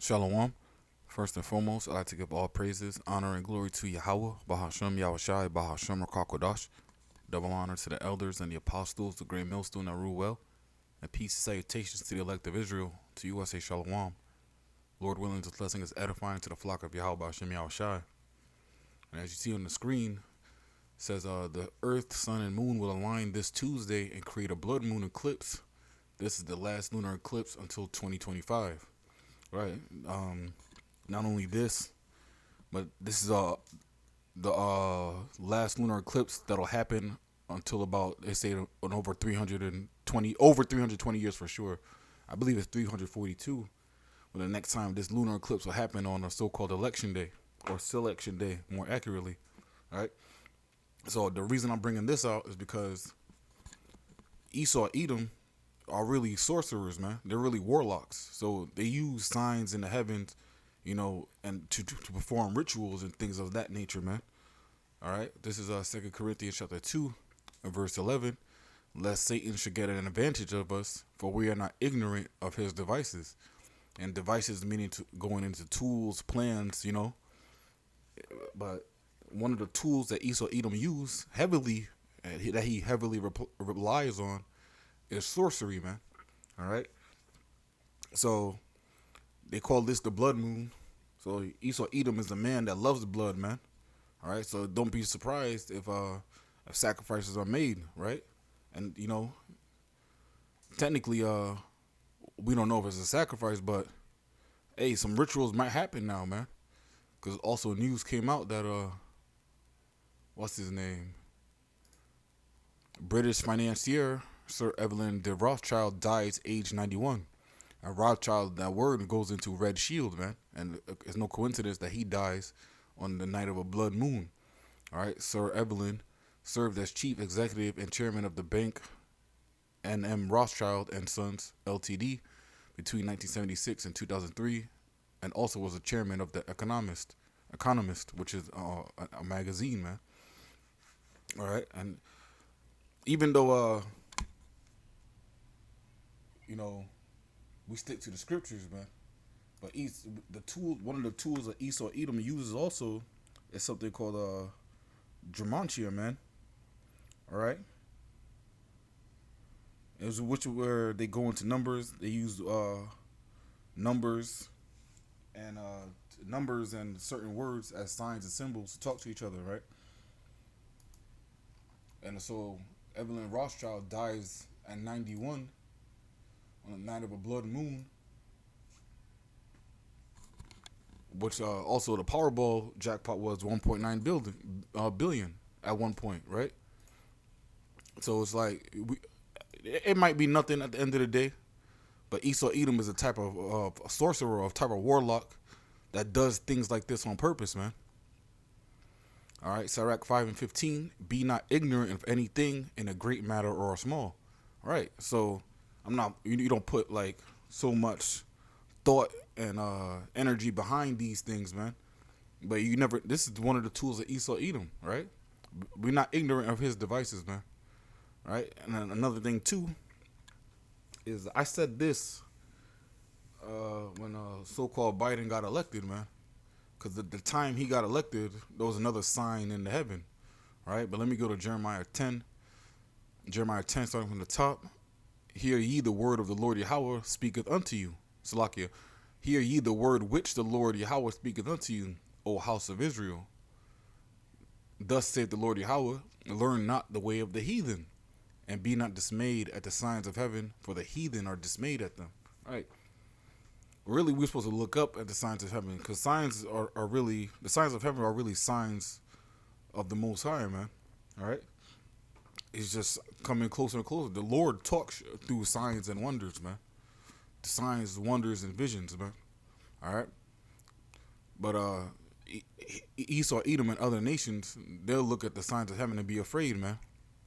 Shalom. First and foremost, I'd like to give all praises, honor, and glory to Yahweh, Bahashem Yahushai, Bahashem Rakakwadash. Double honor to the elders and the apostles, the great millstone that rule well. And peace and salutations to the elect of Israel. To you I say Shalom. Lord willing, this blessing is edifying to the flock of Yahweh, Bahashem Yahushai. And as you see on the screen, it says the earth, sun, and moon will align this Tuesday and create a blood moon eclipse. This is the last lunar eclipse until 2025. Right. Not only this, but this is the last lunar eclipse that'll happen until about, they say, on over 320 years for sure. I believe it's 342. But the next time this lunar eclipse will happen on a so-called election day, or selection day, more accurately. All right. So the reason I'm bringing this out is because Esau, Edom are really sorcerers, man. They're really warlocks. So they use signs in the heavens, and to perform rituals and things of that nature, man. All right. This is 2 Corinthians chapter 2, verse 11. Lest Satan should get an advantage of us, for we are not ignorant of his devices. And devices meaning going into tools, plans, But one of the tools that Esau Edom use heavily, that he heavily relies on, is sorcery, man. All right. So they call this the blood moon. So Esau Edom is the man that loves the blood, man. All right. So don't be surprised if sacrifices are made, right? And technically, we don't know if it's a sacrifice, but hey, some rituals might happen now, man. Because also news came out that what's his name? British financier Sir Evelyn de Rothschild dies age 91. And Rothschild, that word goes into red shield, man. And it's no coincidence that he dies on the night of a blood moon. All right, Sir Evelyn served as chief executive and chairman of the bank N.M. Rothschild and Sons Ltd. between 1976 and 2003, and also was a chairman of the Economist, which is a magazine, man. All right, and even though we stick to the scriptures, man. But one of the tools that Esau Edom uses also is something called Dramantia, man. All right, where they go into numbers. They use numbers and certain words as signs and symbols to talk to each other, right? And so Evelyn Rothschild dies at 91 on the night of a blood moon, which also the Powerball jackpot was 1.9 billion at one point, right? So it's like it might be nothing at the end of the day, but Esau Edom is a type of sorcerer, a type of warlock that does things like this on purpose, man. All right, Sirach 5:15. Be not ignorant of anything in a great matter or a small. All right, so I'm not. You don't put like so much thought and energy behind these things, man. But you never. This is one of the tools of Esau Edom, right? We're not ignorant of his devices, man. Right, and then another thing too is I said this when so-called Biden got elected, man. Because the time he got elected, there was another sign in the heaven. All right, but let me go to Jeremiah 10. Jeremiah 10, starting from the top. Hear ye the word of the Lord Yahweh speaketh unto you. Salakia. Hear ye the word which the Lord Yahweh speaketh unto you, O house of Israel. Thus saith the Lord Yahweh, learn not the way of the heathen, and be not dismayed at the signs of heaven, for the heathen are dismayed at them. All right. Really, we're supposed to look up at the signs of heaven, because signs are really, the signs of heaven are really signs of the Most High, man. All right. It's just coming closer and closer. The Lord talks through signs and wonders, man. The signs, wonders, and visions, man. All right. But Esau, Edom, and other nations, they'll look at the signs of heaven and be afraid, man.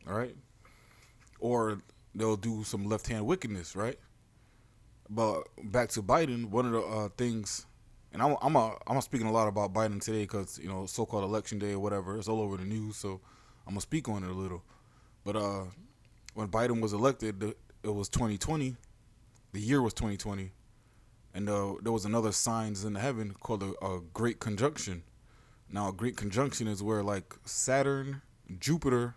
All right. Or they'll do some left-hand wickedness, right? But back to Biden, one of the things, and I'm speaking a lot about Biden today because so-called election day or whatever, it's all over the news, so I'm gonna speak on it a little. But when Biden was elected, it was 2020. The year was 2020, And there was another signs in the heaven called a great conjunction. Now, a great conjunction is where like Saturn, Jupiter,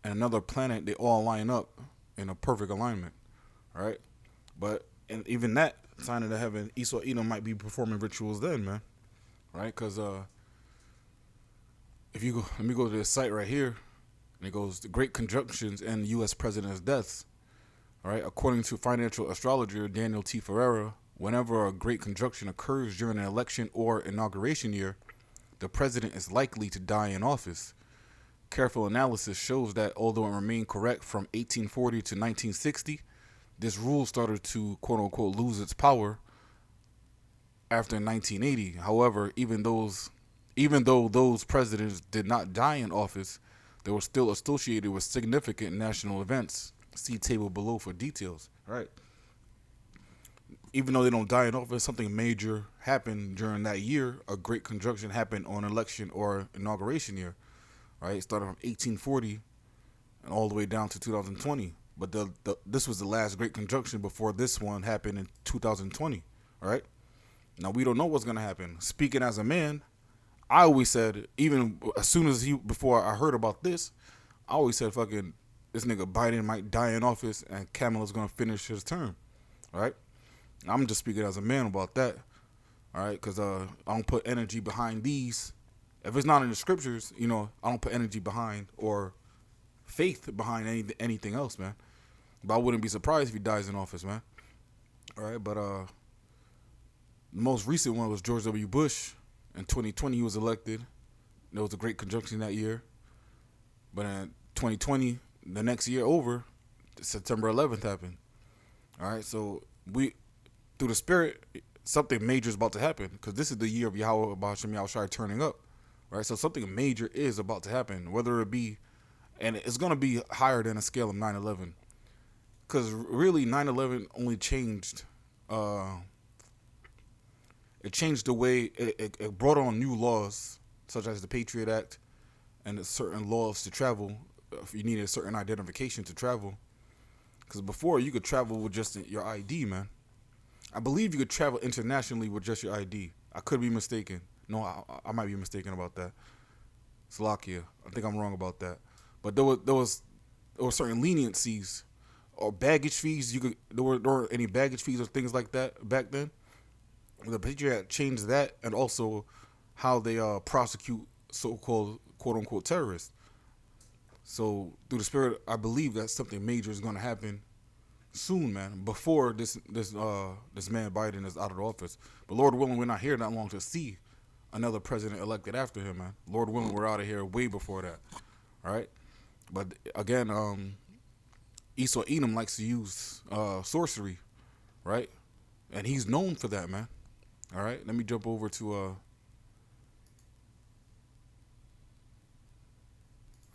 and another planet, they all line up in a perfect alignment, all right? But and even that sign of the heaven, Esau Edom might be performing rituals then, man, right? Because if you go, let me go to this site right here, and it goes the great conjunctions and U.S. presidents' deaths. All right, according to financial astrologer Daniel T. Ferreira, whenever a great conjunction occurs during an election or inauguration year, the president is likely to die in office. Careful analysis shows that although it remained correct from 1840 to 1960, this rule started to quote unquote lose its power after 1980. However, even though those presidents did not die in office, they were still associated with significant national events. See table below for details. All right. Even though they don't die in office, something major happened during that year. A great conjunction happened on election or inauguration year. Right. It started from 1840 and all the way down to 2020. But this was the last great conjunction before this one happened in 2020. All right. Now we don't know what's gonna happen. Speaking as a man, I always said, even as soon as before I heard about this, I always said, fucking, this nigga Biden might die in office and Kamala's gonna finish his term. All right, I'm just speaking as a man about that. All right, because I don't put energy behind these. If it's not in the scriptures, I don't put energy behind or faith behind anything else, man. But I wouldn't be surprised if he dies in office, man. All right, but the most recent one was George W. Bush. In 2020, he was elected. There was a great conjunction that year. But in 2020, the next year over, September 11th happened. All right, so through the spirit, something major is about to happen because this is the year of Yahweh Ba'ashem Yahushai turning up. Right, so something major is about to happen, whether it be, and it's going to be higher than a scale of 9/11. Because really, 9/11 only changed. It changed the way it brought on new laws, such as the Patriot Act and certain laws to travel. If you needed a certain identification to travel, because before you could travel with just your ID, man. I believe you could travel internationally with just your ID. I could be mistaken. No, I might be mistaken about that. Slovakia. I think I'm wrong about that. But there was certain leniencies or baggage fees. There weren't any baggage fees or things like that back then. The Patriot Act changed that, and also how they prosecute so-called quote-unquote terrorists. So through the spirit, I believe that something major is going to happen soon, man. Before this man Biden is out of the office. But Lord willing, we're not here that long to see another president elected after him, man. Lord willing, we're out of here way before that. All right. But again, Esau Edom likes to use sorcery, right? And he's known for that, man. All right. Let me jump over to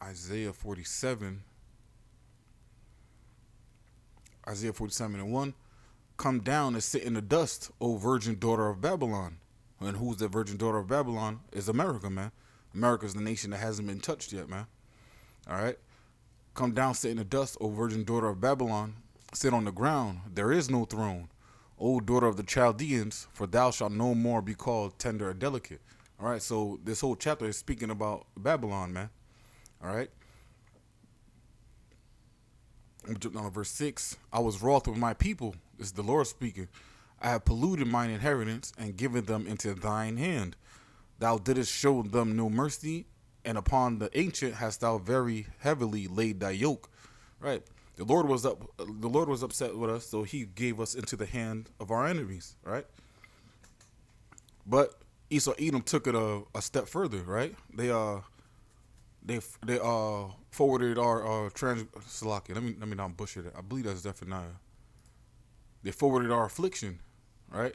Isaiah 47. Isaiah 47:1. Come down and sit in the dust, O virgin daughter of Babylon. And who's the virgin daughter of Babylon? Is America, man. America's the nation that hasn't been touched yet, man. All right. Come down, sit in the dust, O virgin daughter of Babylon. Sit on the ground. There is no throne. O daughter of the Chaldeans, for thou shalt no more be called tender or delicate. All right. So this whole chapter is speaking about Babylon, man. All right. I'm jumping on verse 6. I was wroth with my people. This is the Lord speaking. I have polluted mine inheritance and given them into thine hand. Thou didst show them no mercy, and upon the ancient hast thou very heavily laid thy yoke. Right. The Lord was upset with us, so he gave us into the hand of our enemies. Right. But Esau Edom took it a step further. Right. They forwarded our Salaki. Let me not butcher it. I believe that's Zephaniah. They forwarded our affliction, right?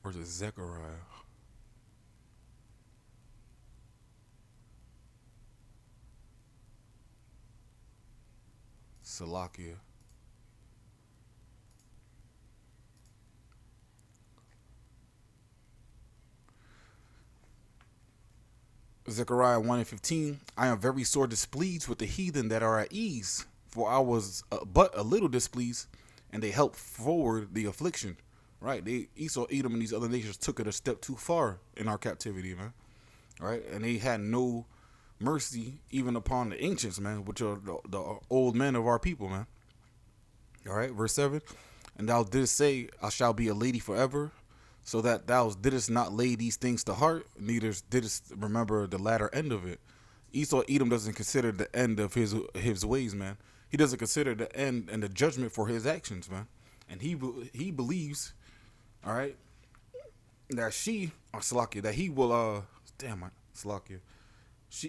Or is it Zechariah? Salakia. Zechariah 1 and 15. I am very sore displeased with the heathen that are at ease, for I was but a little displeased, and they helped forward the affliction. Right? They Esau, Edom, and these other nations took it a step too far in our captivity, man. Right? And they had no mercy even upon the ancients, man, which are the old men of our people, man. All right, verse 7. And thou didst say, I shall be a lady forever, so that thou didst not lay these things to heart, neither didst remember the latter end of it. Esau, Edom doesn't consider the end of his ways, man. He doesn't consider the end and the judgment for his actions, man. And he believes, all right, that Salakia, that he will, Salakia.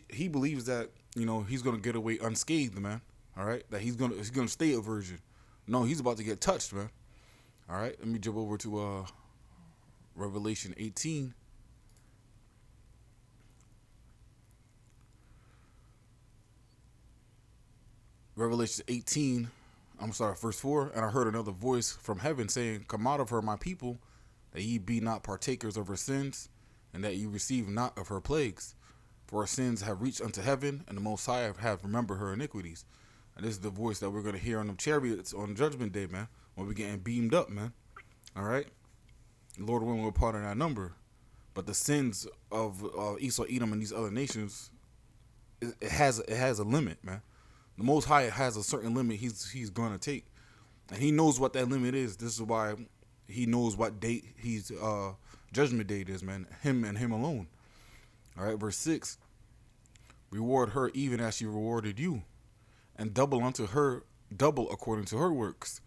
He believes that, he's going to get away unscathed, man. All right, that he's gonna stay a virgin. No, he's about to get touched, man. All right, let me jump over to Revelation 18. Revelation 18, verse 4. And I heard another voice from heaven saying, Come out of her, my people, that ye be not partakers of her sins, and that ye receive not of her plagues. For her sins have reached unto heaven, and the Most High have remembered her iniquities. And this is the voice that we're going to hear on the chariots on Judgment Day, man, when we're getting beamed up, man. All right? Lord willing, we're part of that number. But the sins of Esau, Edom, and these other nations, it has a limit, man. The Most High has a certain limit he's going to take. And he knows what that limit is. This is why he knows what date Judgment Date is, man. Him and him alone. All right, verse 6. Reward her even as she rewarded you, and double unto her, double according to her works.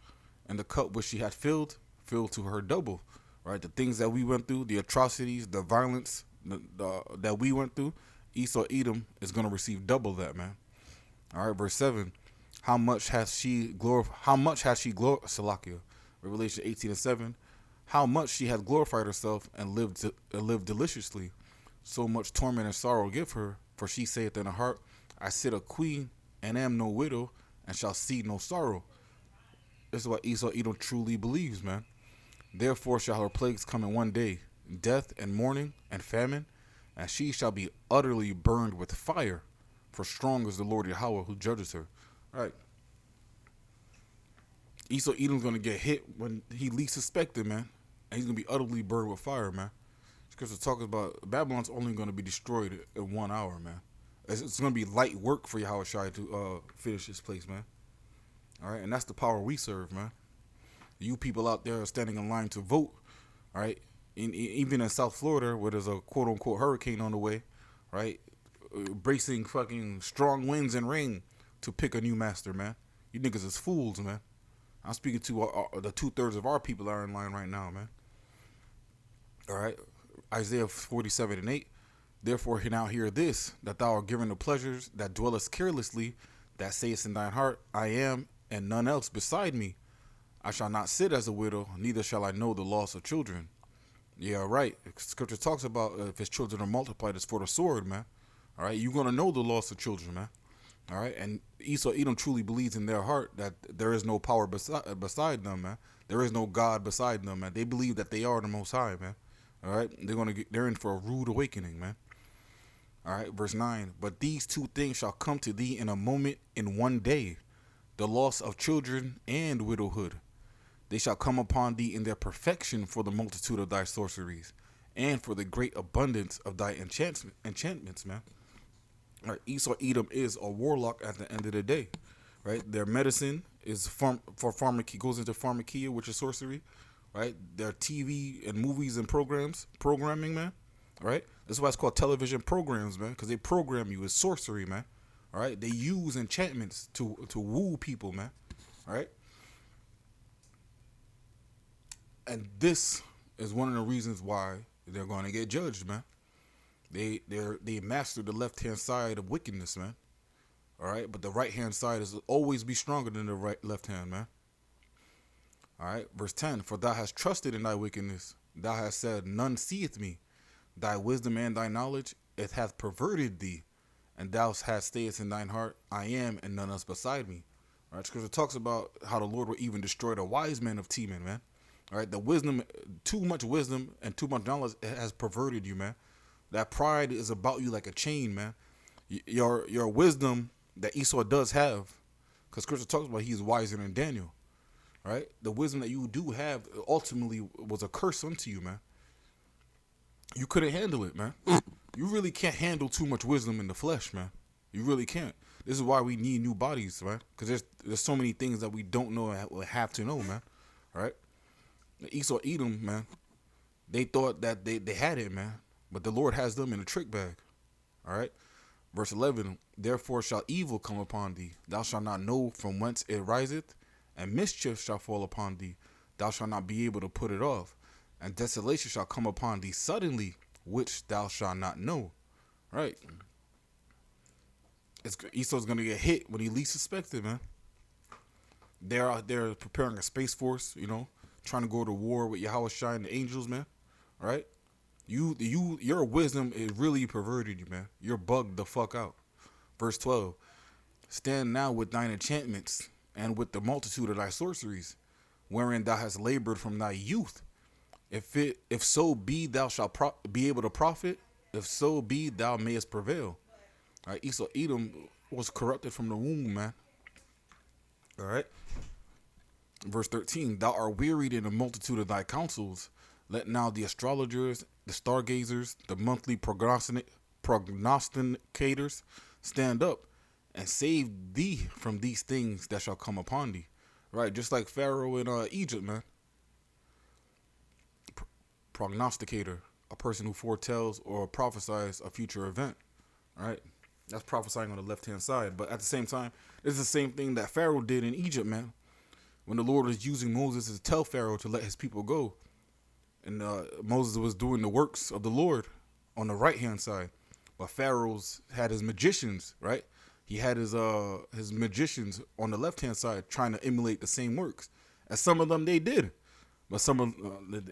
And the cup which she had filled to her double. Right, the things that we went through, the atrocities, the violence that we went through, Esau, Edom is going to receive double that, man. All right, verse 7. How much has she glorified? Salakia. Revelation 18 and 7. How much she has glorified herself and lived deliciously. So much torment and sorrow give her, for she saith in her heart, I sit a queen and am no widow, and shall see no sorrow. This is what Esau, Edom truly believes, man. Therefore shall her plagues come in one day, death and mourning and famine, and she shall be utterly burned with fire, for strong is the Lord Yahweh who judges her. All right. Esau, Edom's going to get hit when he least suspected, man. And he's going to be utterly burned with fire, man. Scripture talks about Babylon's only going to be destroyed in 1 hour, man. It's going to be light work for Yahweh Shai to finish this place, man. All right, and that's the power we serve, man. You people out there are standing in line to vote, all right? Even in South Florida, where there's a quote-unquote hurricane on the way, right? Bracing fucking strong winds and rain to pick a new master, man. You niggas is fools, man. I'm speaking to the 2/3 of our people that are in line right now, man. All right? Isaiah 47 and 8. Therefore now hear this, that thou art given the pleasures that dwellest carelessly, that sayest in thine heart, I am, and none else beside me. I shall not sit as a widow, neither shall I know the loss of children. Yeah, right. Scripture talks about if his children are multiplied, it's for the sword, man. All right, you're going to know the loss of children, man. All right, and Esau, Edom truly believes in their heart that there is no power beside them, man. There is no God beside them, man. They believe that they are the Most High, man. All right, they're in for a rude awakening, man. All right, verse 9. But these two things shall come to thee in a moment, in one day, the loss of children and widowhood. They shall come upon thee in their perfection for the multitude of thy sorceries, and for the great abundance of thy enchantments, man. All right, Esau, Edom is a warlock at the end of the day, right? Their medicine is goes into pharmakia, which is sorcery, right? Their TV and movies and programming, man, right? That's why it's called television programs, man, because they program you. It's sorcery, man. All right, they use enchantments to woo people, man. All right. And this is one of the reasons why they're going to get judged, man. They master the left hand side of wickedness, man. All right, but the right hand side is always be stronger than the left hand, man. All right, verse 10. For thou hast trusted in thy wickedness, thou hast said, none seeth me. Thy wisdom and thy knowledge, it hath perverted thee, and thou hast stayest in thine heart, I am, and none else beside me. All right, because it talks about how the Lord will even destroy the wise men of Teman, man. All right, the wisdom, too much wisdom and too much knowledge has perverted you, man. That pride is about you like a chain, man. Your wisdom that Esau does have, because Scripture talks about he's wiser than Daniel, right? The wisdom that you do have ultimately was a curse unto you, man. You couldn't handle it, man. You really can't handle too much wisdom in the flesh, man. You really can't. This is why we need new bodies, right? Because there's so many things that we don't know and have to know, man. All right? Esau, Edom, man, they thought that they had it, man. But the Lord has them in a trick bag. All right? Verse 11, therefore shall evil come upon thee. Thou shalt not know from whence it riseth, and mischief shall fall upon thee. Thou shalt not be able to put it off. And desolation shall come upon thee suddenly, which thou shalt not know. Right? Esau's going to get hit when he least suspected, man. They're out there preparing a space force, trying to go to war with Yahweh Shai and the angels, man. Right? Your wisdom is really perverted you, man. You're bugged the fuck out. Verse 12. Stand now with thine enchantments and with the multitude of thy sorceries, wherein thou hast labored from thy youth. If so be thou shalt be able to profit, if so be thou mayest prevail. All right, Esau, Edom was corrupted from the womb, man. All right. Verse 13. Thou art wearied in the multitude of thy counsels. Let now the astrologers, the stargazers, the monthly prognosticators stand up and save thee from these things that shall come upon thee. Right, just like Pharaoh in Egypt, man. Prognosticator, a person who foretells or prophesies a future event. Right, that's prophesying on the left-hand side. But at the same time, it's the same thing that Pharaoh did in Egypt, man. When the Lord was using Moses to tell Pharaoh to let his people go. And Moses was doing the works of the Lord on the right-hand side. But Pharaoh's had his magicians, right? He had his magicians on the left-hand side trying to emulate the same works. And some of them they did. But some of them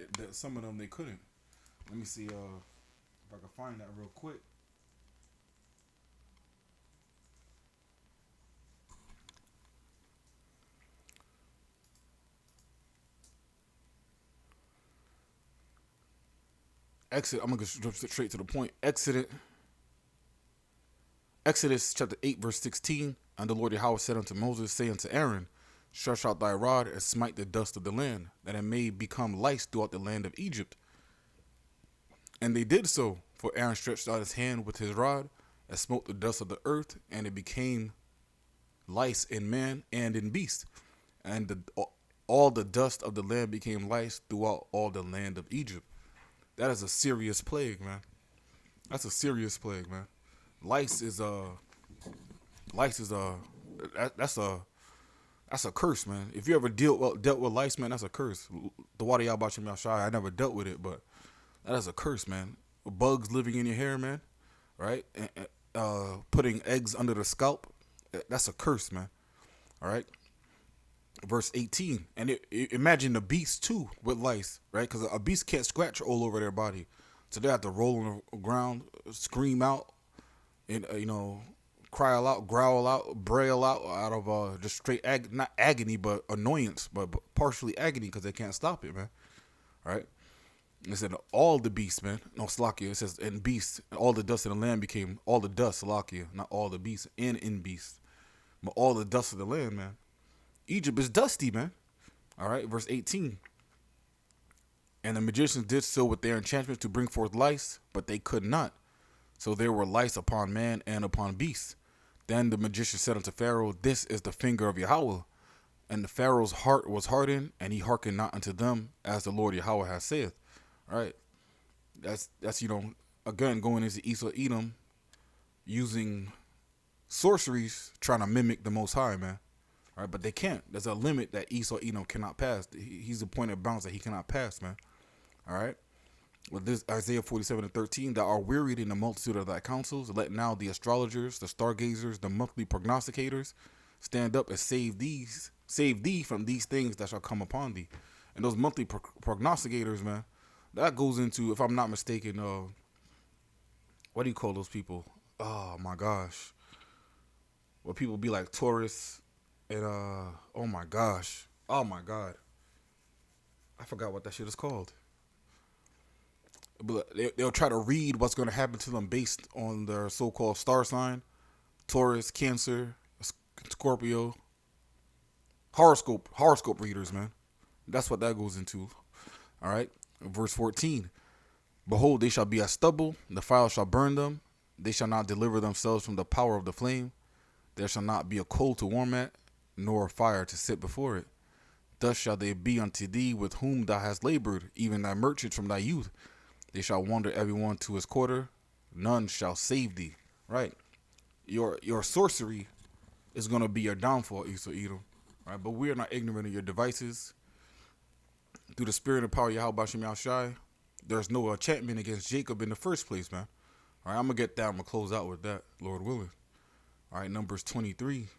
they couldn't. Let me see if I can find that real quick. I'm going to go straight to the point. Exodus chapter 8, verse 16. And the Lord Yahweh said unto Moses, say unto Aaron, stretch out thy rod and smite the dust of the land, that it may become lice throughout the land of Egypt. And they did so, for Aaron stretched out his hand with his rod and smote the dust of the earth, and it became lice in man and in beast. And all the dust of the land became lice throughout all the land of Egypt. That is a serious plague, man. That's a serious plague, man. Lice is that's a curse, man. If you ever dealt with lice, man, that's a curse. The water y'all about your shy, I never dealt with it, but that is a curse, man. Bugs living in your hair, man, right? And putting eggs under the scalp, that's a curse, man. All right. Verse 18, and imagine the beast too with lice, right? Because a beast can't scratch all over their body, so they have to roll on the ground, scream out, and cry out, growl out, braille out of just straight not agony, but annoyance, but partially agony because they can't stop it, man. All right. It said all the beasts, man. No, Slakia. It says and beasts, all the dust of the land became all the dust, Slakia, not all the beasts and in beasts, but all the dust of the land, man. Egypt is dusty, man. All right, verse 18. And the magicians did so with their enchantments to bring forth lice, but they could not. So there were lice upon man and upon beasts. Then the magician said unto Pharaoh, this is the finger of Yahweh. And the Pharaoh's heart was hardened, and he hearkened not unto them, as the Lord Yahweh has said. All right. That's again, going into Esau, Edom, using sorceries, trying to mimic the Most High, man. All right, but they can't. There's a limit that Esau, Edom cannot pass. He's the point of bounds that he cannot pass, man. All right. With this Isaiah 47:13, thou art wearied in the multitude of thy counsels. Let now the astrologers, the stargazers, the monthly prognosticators stand up and save thee from these things that shall come upon thee. And those monthly prognosticators, man, that goes into, if I'm not mistaken, what do you call those people? Oh my gosh. Where people be like Taurus. And oh my god, I forgot what that shit is called. But they'll try to read what's going to happen to them based on their so-called star sign: Taurus, Cancer, Scorpio. Horoscope readers, man. That's what that goes into. All right. Verse 14. Behold, they shall be as stubble, the fire shall burn them. They shall not deliver themselves from the power of the flame. There shall not be a coal to warm at, nor a fire to sit before it. Thus shall they be unto thee with whom thou hast labored, even thy merchants from thy youth. They shall wander every one to his quarter. None shall save thee. Right. Your sorcery is going to be your downfall, Esau Edom. Right. But we are not ignorant of your devices. Through the spirit and power of Yahweh Shem Yahushai, there's no enchantment against Jacob in the first place, man. All right, I'm going to get that. I'm going to close out with that, Lord willing. All right, Numbers 23.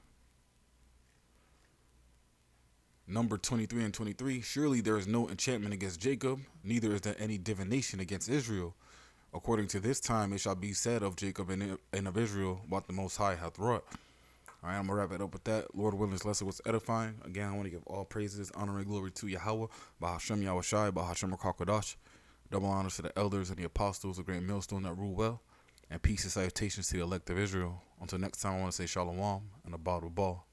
Number 23 and 23. Surely there is no enchantment against Jacob, neither is there any divination against Israel. According to this time, it shall be said of Jacob and of Israel what the Most High hath wrought. All right, I'm going to wrap it up with that. Lord willing, this lesson was edifying. Again, I want to give all praises, honor, and glory to Yahweh, Bahashem Yahushai, Bahashem Rakakadash. Double honors to the elders and the apostles, a great millstone that rule well. And peace and salutations to the elect of Israel. Until next time, I want to say shalom and a bottle ball.